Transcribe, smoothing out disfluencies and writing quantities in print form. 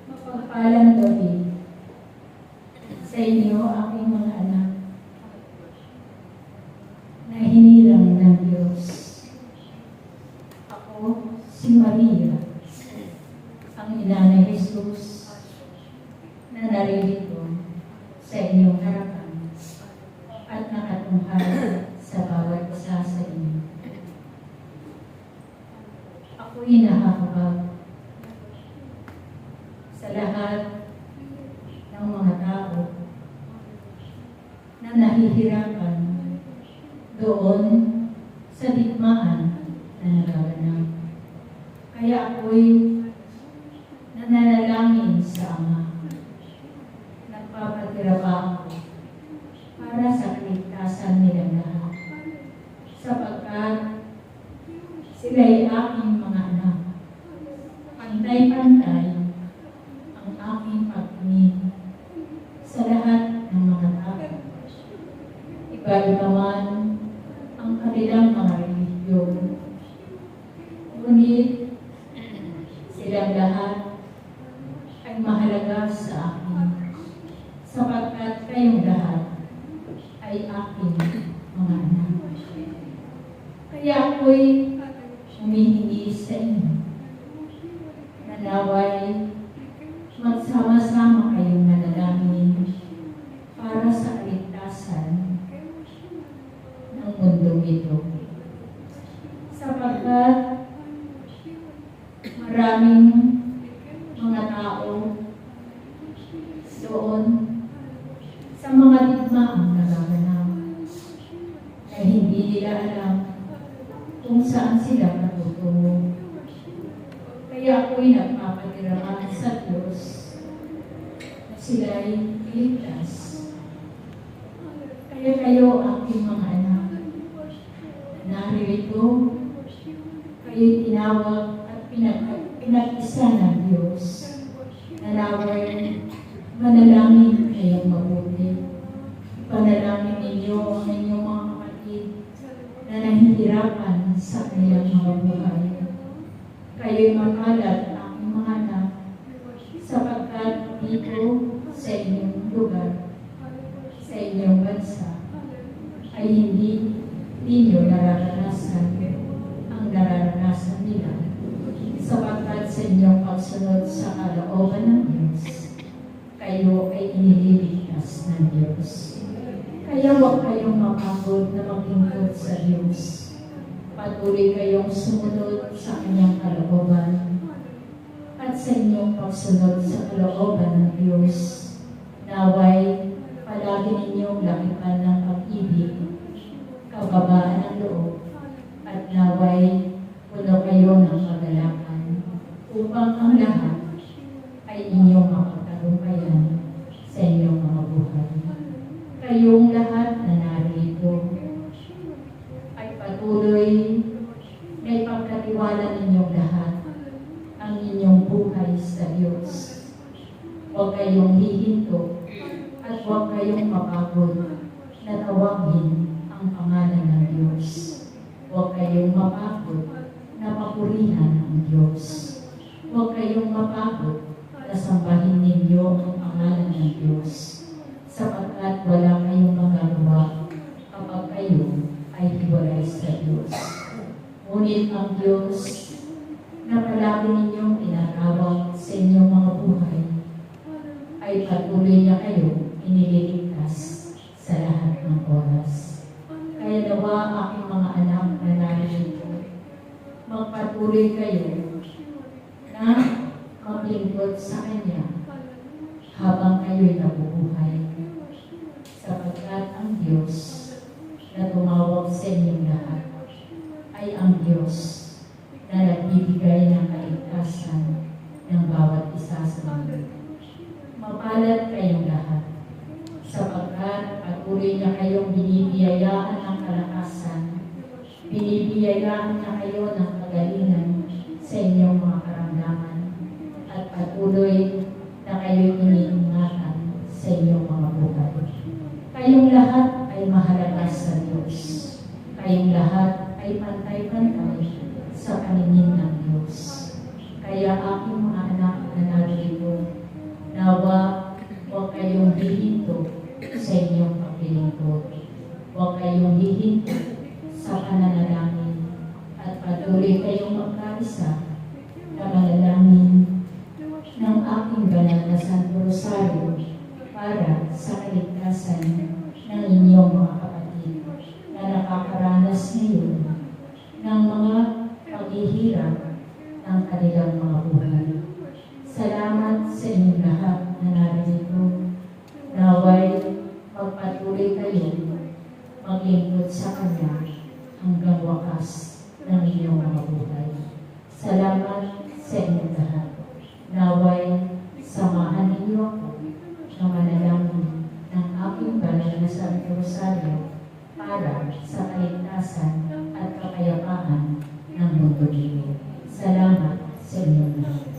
Mapagpalang gabi sa inyo, aking mga anak, na hinirang ng Diyos. Ako, si Maria, ang ina ni Jesus, na naririto sa inyong harapan at nakatungkal sa bawat isa sa inyo. Ako'y nakakabag sa lahat ng mga tao na nahihirapan doon sa digmaan na nagaganap. Kaya ako'y nananalangin sa Ama. Nagpapatira pa ako para sa kaligtasan nila lahat, sapagkat sila'y aking mga anak. Pantay-pantay ang aking pagtingin sa lahat ng mga tao. Iba-iba man ang kanilang mga relihiyon. Ngunit silang lahat ay mahalaga sa akin, sapagkat kayong lahat ay aking mga anak. Kaya ako'y humihingi sa inyo na naway magsama-sama kayong manalangin para sa kaligtasan ng mundong ito. Sapagkat maraming mga tao doon sa mga digmaang nagaganap na hindi nila alam kung saan sila matutungo. Kaya ako'y nagpapatiraman sa Diyos na sila'y iligtas. Kaya kayo, aking mga anak, naririto, kayo'y tinawag at pinag-isa ng Diyos. Nalaway, manalangin kayong mabuti. Ipanalangin ninyo ang inyong mga kapatid na nahihirapan sa kanilang mga buhay. Kayo'y makalat, aking mga anak, sapagkat dito sa inyong lugar, sa inyong bansa, ay hindi ninyo nararanasan ang nararanasan nila, sapagkat sa inyong pagsunod sa kalooban ng Diyos, kayo ay iniligtas ng Diyos. Kaya huwag kayong mapagod na maglingkod sa Diyos. Patuloy kayong sumunod sa kanyang kalooban at sa inyong pagsunod sa kalooban ng Diyos. Naway, palagi ninyong lakipan ng pag-ibig, kababaan ng loob, at naway, puno kayo ng kagalakan upang ang lahat ay inyong makatagumpayan sa inyong mga buhay. Kayong lahat na narito ay patuloy na ipagkatiwala ninyong lahat ang inyong buhay sa Diyos. Huwag kayong hihinto at huwag kayong mapagod na tawagin ang pangalan ng Diyos. Huwag kayong mapagod na papurihan ang Diyos. Huwag kayong mapagod na sambahin ninyo ang pangalan ng Diyos, sapagkat wala kayong magagawa kapag kayo ay hiwalay sa Diyos. Ngunit ang Diyos na palagi ninyong tinatawag sa inyong mga buhay ay patuloy niya kayo iniligtas sa lahat ng oras. Kaya nawa, aking mga anak na narito, magpatuloy kayo na maglingkod sa Kanya habang kayo'y nabubuhay, sapagkat ang Diyos na tumawag sa inyong lahat ay ang Diyos na nagbibigay ng kaligtasan ng bawat isa sa inyo. Mapalad kayong lahat, sapagkat patuloy niya kayong binibiyayaan ng kalakasan, binibiyayaan niya kayo ng kagalingan sa inyong mga karamdaman, at patuloy na kayo'y iniingatan sa inyong mga buhay. Kayong lahat ay mahalaga sa Diyos. Kayong lahat ay pantay-pantay sa paningin ng Diyos. Kaya aking mga anak na narito, nawa, huwag kayong hihinto sa inyong paglilingkod. Huwag kayong hihinto sa pananalangin at patuloy kayong magkaisa na manalangin ng aking banal na Santo Rosario para sa kaligtasan ng inyong mga kapatid na nakakaranas ngayon ng mga paghihirap ng kanilang mga buhay. Salamat sa inyong lahat na narito. Naway, magpatuloy kayo maglingkod sa Kanya hanggang wakas ng inyong mga buhay. Salamat sa inyong lahat. Naway, samahan ninyo ako na manalangin ng aking banal na Santo Rosario para sa kaligtasan at kapayapaan ng mundo nito. Salamat sa inyong lahat.